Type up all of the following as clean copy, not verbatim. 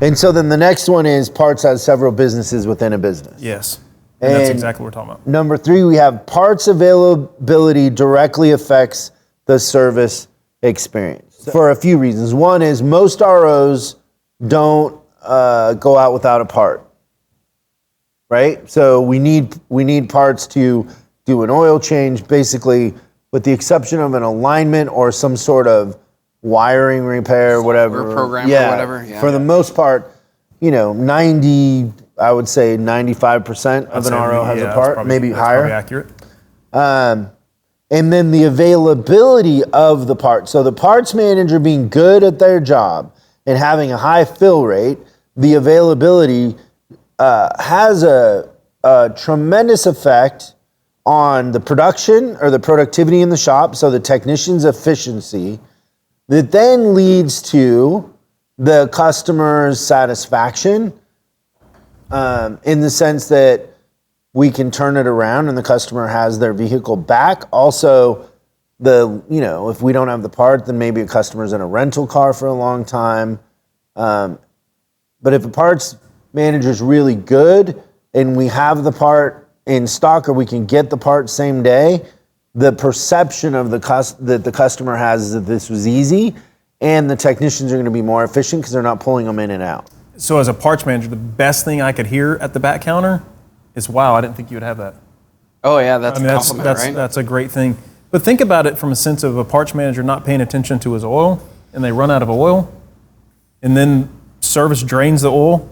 And so then the next one is parts has several businesses within a business. Yes. And that's exactly what we're talking about. Number 3, we have parts availability directly affects the service experience for a few reasons. One is most ROs don't go out without a part, right? So we need parts to do an oil change, basically, with the exception of an alignment or some sort of wiring repair, whatever. Program or whatever. Yeah. For the most part, I would say 95% of an RO has a part, maybe higher. Probably accurate. And then the availability of the part. So the parts manager being good at their job and having a high fill rate, the availability has a tremendous effect on the production or the productivity in the shop, so the technician's efficiency, that then leads to the customer's satisfaction in the sense that we can turn it around and the customer has their vehicle back. Also, if we don't have the part, then maybe a customer's in a rental car for a long time. But if a parts manager's really good and we have the part in stock or we can get the part same day, the perception of that the customer has is that this was easy, and the technicians are going to be more efficient because they're not pulling them in and out. So as a parts manager, the best thing I could hear at the back counter is, wow, I didn't think you would have that. Oh yeah, that's a compliment, right? That's a great thing. But think about it from a sense of a parts manager not paying attention to his oil, and they run out of oil, and then service drains the oil,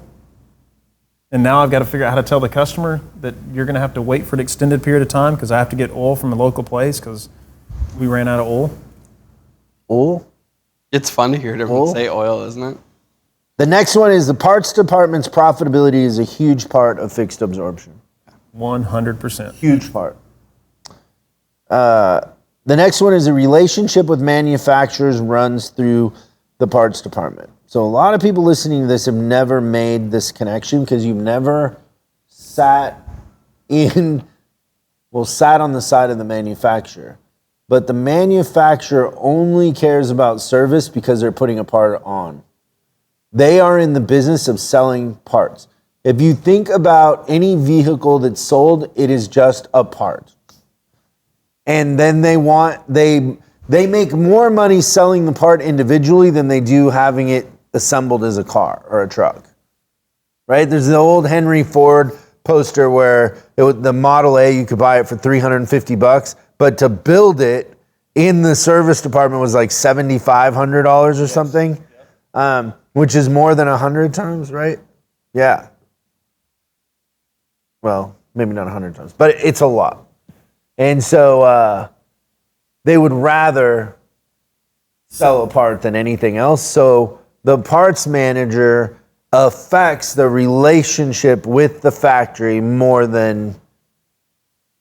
and now I've got to figure out how to tell the customer that you're going to have to wait for an extended period of time because I have to get oil from a local place because we ran out of oil. Oil? It's fun to hear everyone say oil, isn't it? The next one is the parts department's profitability is a huge part of fixed absorption. 100%. Huge part. The next one is a relationship with manufacturers runs through the parts department. So a lot of people listening to this have never made this connection because you've never sat on the side of the manufacturer. But the manufacturer only cares about service because they're putting a part on. They are in the business of selling parts. If you think about any vehicle that's sold, it is just a part. And then they make more money selling the part individually than they do having it assembled as a car or a truck. Right? There's the old Henry Ford poster where the Model A, you could buy it for $350, but to build it in the service department was like $7,500 or something. Which is more than 100 times, right? Yeah. Well, maybe not 100 times, but it's a lot. And so they would rather sell a part than anything else. So the parts manager affects the relationship with the factory more than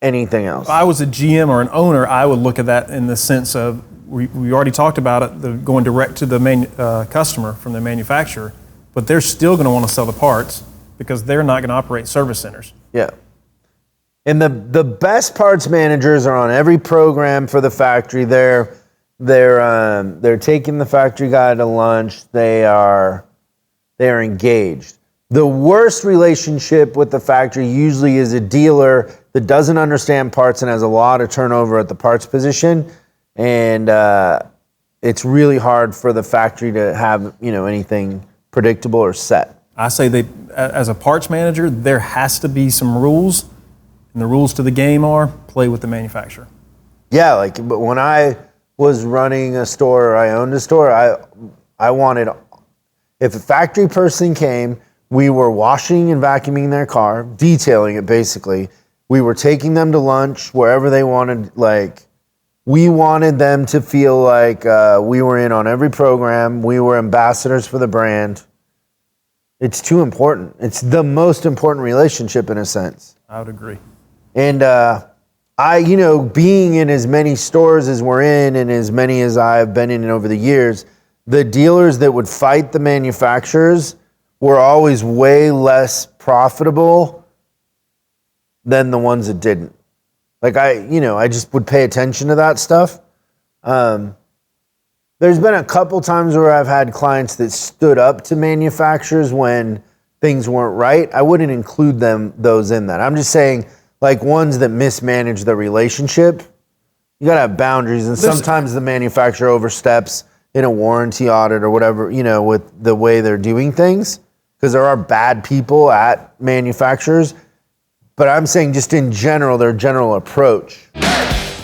anything else. If I was a GM or an owner, I would look at that in the sense of, we already talked about it, going direct to the customer from the manufacturer, but they're still going to want to sell the parts because they're not going to operate service centers. Yeah. And the best parts managers are on every program for the factory. They're taking the factory guy to lunch. They are engaged. The worst relationship with the factory usually is a dealer that doesn't understand parts and has a lot of turnover at the parts position. And it's really hard for the factory to have anything predictable or set. I say as a parts manager, there has to be some rules, and the rules to the game are play with the manufacturer. Yeah, but when I was running a store, or I owned a store, I wanted, if a factory person came, we were washing and vacuuming their car, detailing it basically. We were taking them to lunch wherever they wanted, we wanted them to feel like we were in on every program. We were ambassadors for the brand. It's too important. It's the most important relationship in a sense. I would agree. And being in as many stores as we're in and as many as I've been in over the years, the dealers that would fight the manufacturers were always way less profitable than the ones that didn't. I just would pay attention to that stuff. There's been a couple times where I've had clients that stood up to manufacturers when things weren't right. I wouldn't include those in that. I'm just saying, like, ones that mismanage the relationship, you gotta have boundaries, and sometimes the manufacturer oversteps in a warranty audit or whatever, with the way they're doing things, because there are bad people at manufacturers. But I'm saying just in general, their general approach.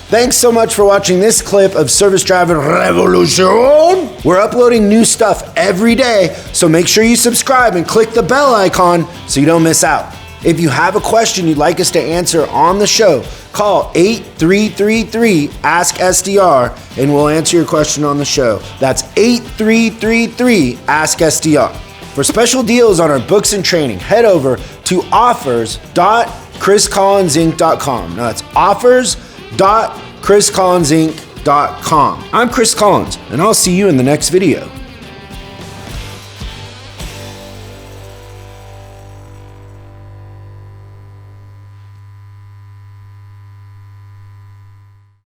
Thanks so much for watching this clip of Service Driving Revolution. We're uploading new stuff every day, so make sure you subscribe and click the bell icon so you don't miss out. If you have a question you'd like us to answer on the show, call 8333-ASK-SDR and we'll answer your question on the show. That's 8333-ASK-SDR. For special deals on our books and training, head over to offers.chriscollinsinc.com. Now that's offers.chriscollinsinc.com. I'm Chris Collins, and I'll see you in the next video.